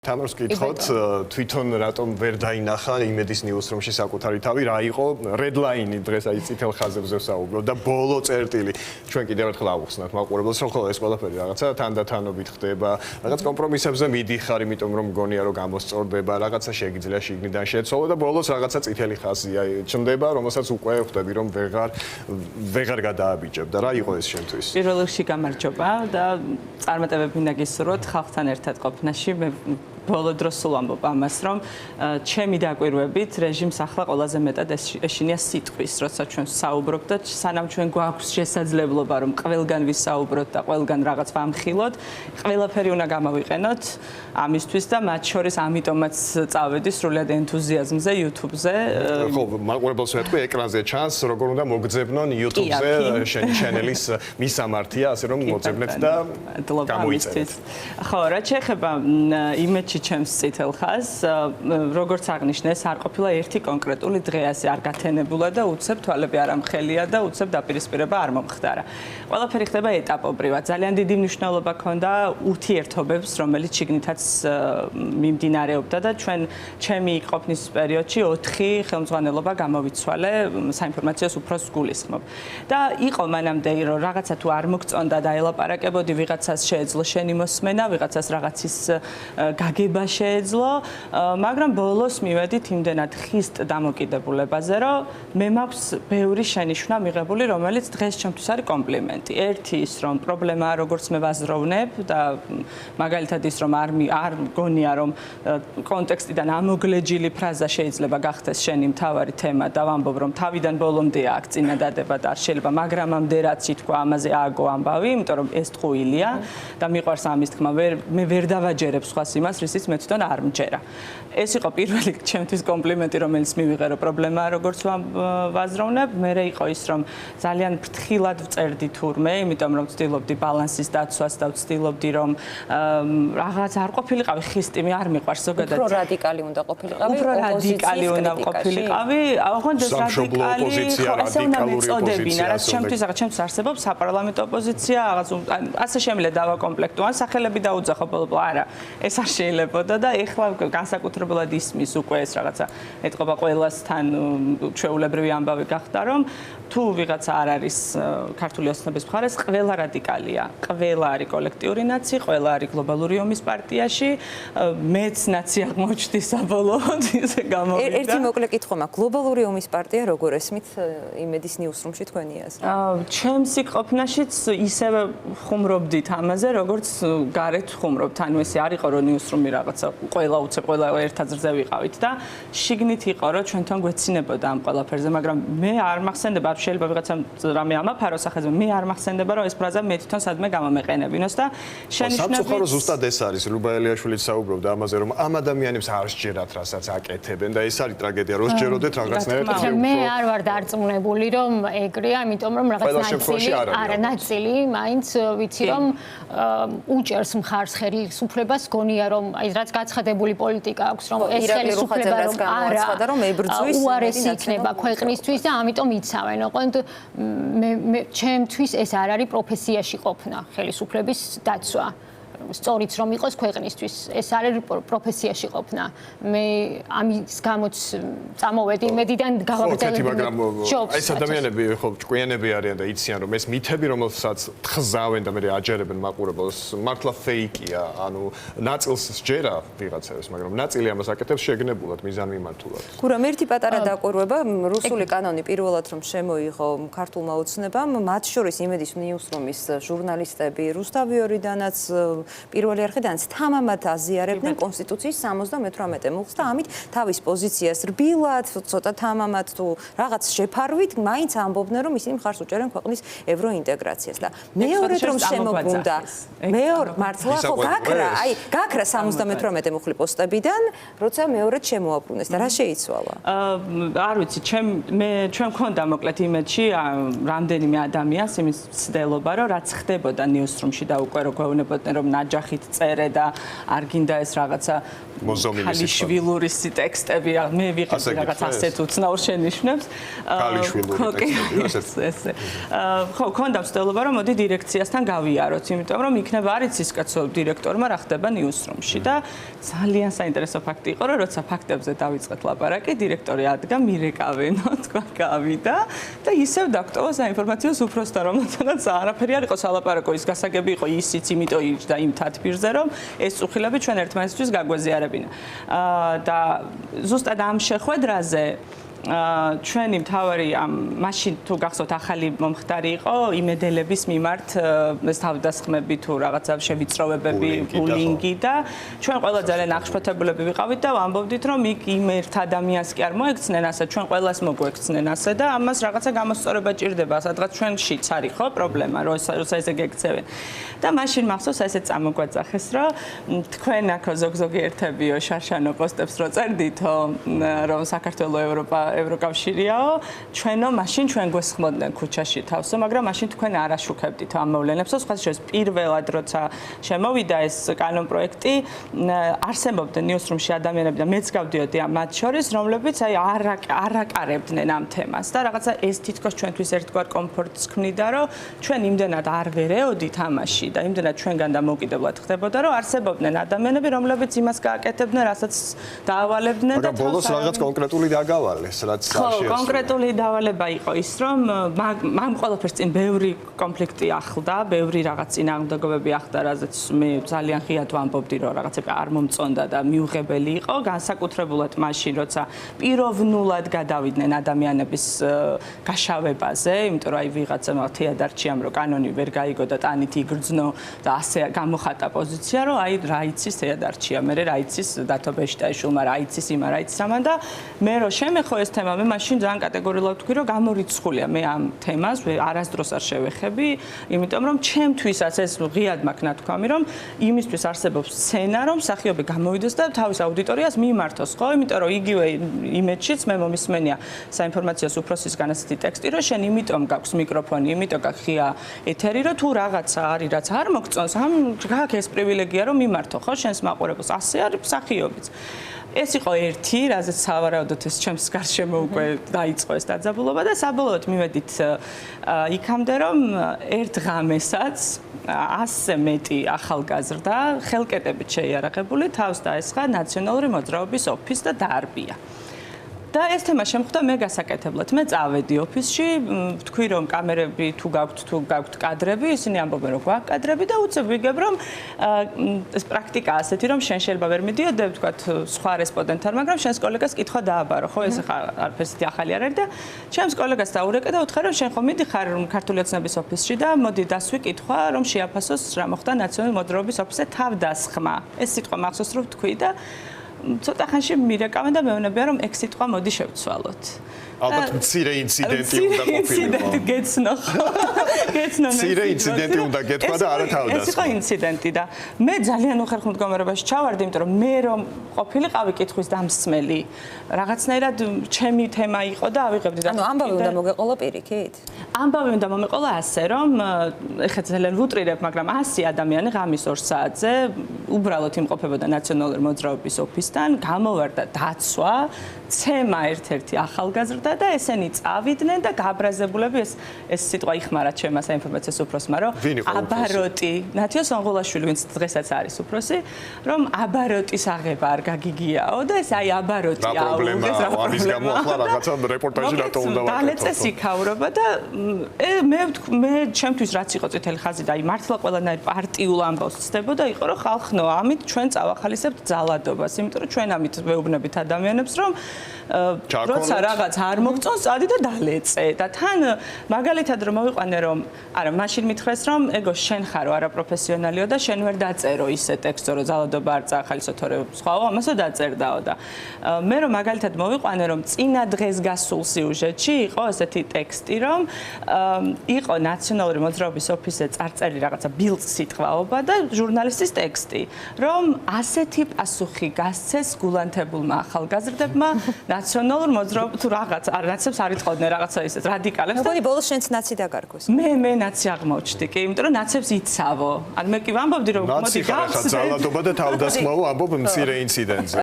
თამარს გითხოთ თვითონ რატომ ვერ დაინახა იმედის ნიუსრუმში საკუთარი თავი რა იყო რედლაინი დღეს აი წითელ ხაზებზე ვსაუბრობ და ბოლო წერტილი ჩვენ კიდევ ერთხელ ავუხსნათ მაყურებელს რომ ხოლმე ეს ყველაფერი რაღაცა თანდათანობით ხდება რაღაც კომპრომისებზე მიდიხარ იმიტომ რომ მგონია რომ გამოსწორდება რაღაცა შეგიძლია შიგნიდან შეცვალო და ბოლოს რაღაცა წითელი ხაზი აი ჩნდება რომელსაც უკვე ხვდები რომ ვეღარ გადააბიჭებ და რა იყო ეს შენთვის პირველ რიგში გამარჯობა და წარმატებები მინდა გისურვოთ ხალხთან ერთად ყოფნაში ბოლო დროს სულ ამბობ ამას, რომ ჩემი დაკვირვებით რეჟიმს ახლა ყველაზე მეტად ეშინია სიტყვის, როცა ჩვენ საუბრობთ და სანამ ჩვენ გვაქვს შესაძლებლობა, რომ ყველგან ვისაუბროთ და ყველგან რაღაც ვამხილოთ, ყველაფერი უნდა გამოვიყენოთ ამისთვის და მათ შორის ამიტომაც წავედი სრულად ენთუზიაზმზე YouTube-ზე. ხო, მაყურებელს ვეთქვი, ეკრანზე ჩანს, როგორ უნდა მოგძებნონ YouTube-ზე შენი ჩანელის მისამართია, ასე რომ მოძებნეთ და გამოიწერეთ. ხო, რაც შეეხება იმედში ჩემს წითელ ხაზს, როგორც აღნიშნეს, არ ყოფილა ერთი კონკრეტული დღე ასე არ გათენებულა და უცებ თვალები არ ამხელია და უცებ დაპირისპირება არ მომხდარა. ყველაფერი ხდება ეტაპობრივად. ძალიან დიდი მნიშვნელობა ჰქონდა ურთიერთობებს, რომელიც შიგნითაც მიმდინარეობდა და ჩემი ყოფნის პერიოდში 4 ხელმძღვანელობა გამოვიცვალე საინფორმაციო უფროს გულისხმობ. და იყო მანამდე რომ რაღაცა თუ არ მოგწონდა და ელაპარაკებოდი ვიღაცას შეეძლო შენი მოსმენა, ვიღაცას რაღაცის გაგება შეეძლო, მაგრამ ბოლოს მივედით იმდენად ხისტ დამოკიდებულებაზე, რომ მე მაქვს ბევრი შენიშვნა მიღებული, რომელიც დღეს ჩემთვის არის კომპლიმენტი. ერთი ის, რომ პრობლემაა როგორც მე ვაზროვნებ და მაგალითად ის, რომ არ მგონია, რომ კონტექსტიდან ამოგლეჯილი ფრაზა შეიძლება გახდეს შენი მთავარი თემა და ვამბობ, რომ თავიდან ბოლომდე აქ წინადადება და არ შეიძლება, მაგრამ ამდე რაც ითქვა, ამაზე ააგო ამბავი, იმიტომ რომ ეს ტყუილია და მიყვარს ამის თქმა, მე ვერ დავაჯერებ სხვას იმას, რისიც მე თვითონ არ მჯერა. ეს იყო პირველი ჩემთვის კომპლიმენტი, რომელიც მივიღე, რომ პრობლემაა როგორც ვაზროვნებ. მერე იყო ის, რომ ძალიან ფრთხილად ვწერდი თურმე, იმიტომ რომ ვცდილობდი ბალანსის დაცვას და ვცდილობდი, რომ რაღაც არ ყოფილიყავი ხისტი, მე არ მიყვარს ზოგადად. უფრო რადიკალი უნდა ყოფილიყავი, უფრო რადიკალი უნდა ყოფილიყავი. ოღონდ ეს რადიკალი, ასე უნდა მეწოდებინა, რაც ჩემთვის არსებობს საპარლამენტო ოპოზიცია, რაღაც ასე შემიძლია დავაკომპლექტო, ან სახელები დაუძახო ბოლო არა. ეს არ შეიძლებოდა და ეხლა განსაკუთრებულად ისმის უკვე ეს რაღაცა ეთყობა ყველასთან ჩვეულებრივი ამბავი გახდა, რომ თუ ვიღაცა არ არის ქართული ოცნების მხარეს, ყველა რადიკალია. ყველა არის კოლექტიური ნაცი, ყველა არის გლობალური ომის პარტიაში, მეც ნაცი აღმოჩნდი საბოლოოდ ისე გამოვიდა. ერთი მოკლე კითხვა მაქვს, გლობალური ომის პარტია როგორ ესმით იმედის ნიუსრუმში თქვენი აზრი? ჩემსი ყოფნაშიც ისევე ხუმრობდით ამაზე, როგორც გარეთ ხუმრობთ. ანუ ესე არ იყო რომ ნიუსრუმი რაღაცა ყველა ერთაზრზე ვიყავით და შიგნით იყო რომ ჩვენთან გვეცინებოდა ამ ყველაფერზე, მაგრამ მე არ მახსენდება, შეიძლება ვიღაცამ რამე ამაფაროს ახალზე, მე არ მახსენდება რომ ეს ფრაზა მე თვითონ სადმე გამომეყენებინოს და შენიშვნები სამწუხარო ზუსტად ეს არის, რუბა ელიაშვილიც საუბრობდა ამაზე, რომ ამ ადამიანებს არ სჯერათ, რასაც აკეთებენ და ეს არის ტრაგედია, რომ სჯეროდეთ რაღაცნაირად. მე არ ვარ დარწმუნებული, რომ ეგრეა, იმიტომ რომ რაღაც ნაწილი, მაინც ვიცი რომ უჭერს მხარს ხელისუფლებას, გონია რომ აი რაც გაცხადებული პოლიტიკა აქვს, რომ ეს ხელისუფლება რომ არა, რომ ებრძვის უარესი იქნება ქვეყნისთვის და ამიტომ იცავენ. ოღონდ ჩემთვის ეს არ არის პროფესიაში ყოფნა, ხელისუფლების დაცვა. სწორიც რომ იყოს ქვეყნისთვის, ეს არის პროფესიაში ყოფნა. მე ამის გამოც წამოვედი იმედიდან გავაგრძელებდი. მაგრამ ეს ადამიანები ხო ჭკვიანები არიან და იციან რომ ეს მითები რომელსაც თხზავენ და მე აჯერებენ მაყურებელს, მართლა ფეიკია, ანუ ნაწილს სჯერა ვიღაცას, მაგრამ ნაწილი ამას აკეთებს შეგნებულად, მიზანმიმართულად. გურამ ერთი პატარა დაკვირვება, რუსული კანონი პირველად რომ შემოიღო ქართულმა ოცნებამ, მათ შორის იმედის ნიუსრუმის ჟურნალისტები, რუსთავიორიდანაც პირველი არხიდანაც თამამად აზიარებდნენ კონსტიტუციის 78 მუხლს და ამით თავის პოზიციას რბილად, ცოტა თამამად თუ რაღაც შეფარვით, მაინც ამბობდნენ რომ ისინი მხარს უჭერენ ქვეყნის ევროინტეგრაციას და მეორედ რომ შემოგვუნდა, მართლა ხო გაქრა 78 მუხლი პოსტებიდან, როცა მეორედ შემოაბრუნეს და რა შეიცვალა? არ ვიცი, ჩვენ მქონდა მოკლედ იმედში რამდენიმე ადამიანს იმის ცდელობა, რომ რაც ხდებოდა ნიუსრუმში და უკვე რო გვეუბნებოდნენ რომ ნაჯახით წერე და არ გინდა ეს რაღაცა ქალიშვილური ტექსტები, მე ვიყიდი რაღაც ასეთ უცნაურ შენიშვნებს. ქალიშვილური ტექსტები, ესე. ხო, ქონდა მცდელობა რომ მოდი დირექციასთან გავიაროთ, იმიტომ რომ იქნება არ იცის კაცო დირექტორმა რა ხდება ნიუსრუმში და ძალიან საინტერესო ფაქტი იყო, რომ როცა ფაქტებზე დავიწყეთ ლაპარაკი, დირექტორი ადგა მირეკავენო, თქვა გავიდა და ისევ დაგტოვა საინფორმაციო უფროსთან, რომელთანაც არაფერი არ იყო სალაპარაკო, ის გასაგები იყო ისიც, იმიტომ იჯდა იმ თათბირზე, რომ ეს წუხილები ჩვენ ერთმანეთისთვის გაგვეზიარებინა. და ზუსტად ამ შეხვედრაზე ჩვენი მთავარი მაშინ თუ გახსოვთ ახალი მომხდარი იყო იმედელების მიმართ ეს თავდასხმები თუ რაღაცა შევიწროვებები, ბულინგი და ჩვენ ყველა ძალიან აღშფოთებულები ვიყავით და ვამბობდით რომ იქ იმ ერთ ადამიანს კი არ მოექცნენ ასე, ჩვენ ყველას მოგვექცნენ ასე და ამას რაღაცა გამოსწორება ჭირდება, სადღაც ჩვენშიც არის ხო პრობლემა, როცა ესე გეკცევენ. და მაშინ მახსოვს ესე წამოგვაწახეს, რომ თქვენ აქ ზოგ-ზოგი ერთებიო შარშანო პოსტებს რო წერდითო, რომ საქართველოს ევროკავშირიაო, ჩვენო მაშინ ჩვენ გვესხმოდნენ ქუჩაში თავსო, მაგრამ მაშინ თქვენ არ აშუქებდით ამ მოვლენებსო, სხვა შორის პირველად როცა შემოვიდა ეს კანონ პროექტი, არსებობდნენ ნიუსრუმში ადამიანები და მეც გავდიოდი მათ შორის, რომლებიც აი არ აკარებდნენ ამ თემას და რაღაცა ეს თითქოს ჩვენთვის ერთგვარ კომფორტს ქმნიდა, რომ ჩვენ იმდენად არ ვერეოდით ამაში და იმდენად ჩვენგან და მოკიდებლად ხდებოდა, რომ არსებობდნენ ადამიანები, რომლებიც იმას გააკეთებდნენ, რასაც დაავალებდნენ და მაგრამ ბოლოს რაღაც კონკრეტული დაგავალეს. კონკრეტული დავალება იყო ის, რომ მაგ ყველაფერს წინ ბევრი კონფლიქტი ახლდა, ბევრი რაღაც წინააღმდეგობები ახლდა, რაზეც მე ძალიან ღიად ვამბობდი, რომ რაღაცები არ მომწონდა და მიუღებელი იყო, განსაკუთრებულად მაშინ, როცა პიროვნულად გადავიდნენ ადამიანების გაშავებაზე, იმიტომ რომ აი ვიღაცამ თეადარჩიამ რომ კანონი ვერ გაიგო და ტანით იგრძნო და ასე გამოხატა პოზიცია, რომ აი რა იცის თეადარჩია, მე რა იცის დათო ბეშტაიშვილმა, რა იცის იმა, რა იცის ამან და მე რო შემეხო ეს თემა, მე მაშინ ძალიან კატეგორიულად ვთქვი, რომ გამორიცხულია მე ამ თემას არასდროს არ შევეხები, იმიტომ რომ ჩემთვისაც ეს ღიად მაქვს ნათქვამი, რომ იმისთვის არსებობს სცენა, რომ მსახიობი გამოვიდეს და თავის აუდიტორიას მიმართოს, ხო? იმიტომ რომ იგივე იმეჯშიც მე მომისმენია საინფორმაციო უფროსისგან ასეთი ტექსტი, რომ შენ იმიტომ გაქვს მიკროფონი, იმიტომ გაქვს ღია ეთერი, რომ თუ რაღაცა არის, რაც არ მოგწონს, ამ გაქვს ეს პრივილეგია, რომ მიმართო, ხო? შენს მაყურებელს, ასე არის მსახიობიც. ეს იყო ერთი, რაზეც სავარაუდოდ ეს ჩემს გარშემო უკვე დაიწყო ეს დაძაბულობა და საბოლოოდ მივედით იქამდე, რომ ერთ ღამესაც 100-ზე მეტი ახალგაზრდა ხელკეტებით შეიარაღებული თავს დაესხა ნაციონალური მოძრაობის ოფისს და დაარბია. და ეს თემა შემხვდა მე გასაკეთებლად. მე წავედი ოფისში, ვთქვი რომ კამერები თუ გაქვთ კადრები, ისინი ამბობენ რომ გვაქვს კადრები და უცებ ვიგებ რომ ეს პრაქტიკა ასეთი რომ შენ შეიძლება ვერ მიდიოდე, ვთქვათ სხვა რესპონდენტთან, მაგრამ შენს კოლეგას კითხვა დააბარო, ხო ეს არაფერს ახალი არ არის და ჩემს კოლეგას დაურეკე და უთხრა რომ შენ ხო მიდიხარ ქართული ოცნების ოფისში და მოდი დასვი კითხვა რომ შეაფასოს რა მოხდა ნაციონალური მოძრაობის ოფისზე თავდასხმა. ეს სიტყვა მახსოვს რომ ვთქვი და ცოტა ხანში მირეკავენ და მეუბნებიან რომ ეგ სიტყვა მოდი შევცვალოთ. ალბათ მცირე ინციდენტი უნდა ყოფილიყო. ინციდენტი გეცნო. მცირე ინციდენტი უნდა გეთქვა და არა თავდასხმა. ეს იყო ინციდენტი და მე ძალიან უხერხ მდგომარეობაში ჩავარდი, იმიტომ რომ მე რომ ყოფილიყავი კითხვის დამსმელი, რაღაცნაირად ჩემი თემა იყო და ავიღებდი და ანუ ამბავი უნდა მოგეყოლა პირიქით? ამბავი უნდა მომეყოლა ასე, რომ ეხლა ძალიან ვუტრირებ, მაგრამ 100 ადამიანი ღამის 2 საათზე უბრალოდ იმყოფებოდა ნაციონალური მოძრაობის ოფისთან, გამოვარდა დაცვა, ცემა ერთ-ერთი ახალგაზრდა და ესენი წავიდნენ და გაბრაზებულები ეს სიტყვა იხმარა ჩემს საინფორმაციო უფროსმა, რომ აბაროტი, ნათიო სონღულაშვილი, ვინც დღესაც არის უფროსი, რომ აბაროტის აღება არ გაგიგიაო და ეს აი აბაროტი აუგეს რა პრობლემა. ამის გამო ახლა რაღაცა რეპორტაჟი რატო უნდა ვაკეთო? დალეწეს იქაურობა და მე ჩემთვის რაც იყო წითელი ხაზი და აი მართლა ყველანაირ პარტიულ ამბავს ცდებოდა იყო რომ ხალხნო ამით ჩვენ წავახალისებთ ძალადობას, იმიტომ რომ ჩვენ ამით ვეუბნებით ადამიანებს რომ როცა რაღაც არ მოგწონს წადი და დალეწე და თან მაგალითად რომ მოვიყვანე რომ არა მაშინ მითხრეს რომ ეგო შენ ხარო არაპროფესიონალიო და შენ ვერ დაწერო ისე ტექსტო რომ ძალადობა არ წაახალისო თორე სხვაო ამასო დაწერდაო და მე რომ მაგალითად მოვიყვანე რომ წინა დღეს გასულ სიუჟეტში იყო ესეთი ტექსტი რომ იყო ნაციონალური მოძრაობის ოფისზე წარწერილი რაღაცა ბილდ სიტყვაობა და ჟურნალისტის ტექსტი რომ ასეთი პასუხი გასცეს გულანთებულმა ახალგაზრდებმა ნაციონალურ მოძრაობას თუ რაღაცა ნაცებს არ იტყოდნენ რაღაცა ისეთ რადიკალებს და მეგონი ბოლოს შენც ნაცი დაკარგოს. მე ნაცი აღმოჩნდი კი, იმიტომ რომ ნაცებს იცავო. ან მე კი ვამბობდი რომ მოდი ნაცი ხარ ახლა ძალადობა და თავდასხმაო ამბობ მცირე ინციდენტზე.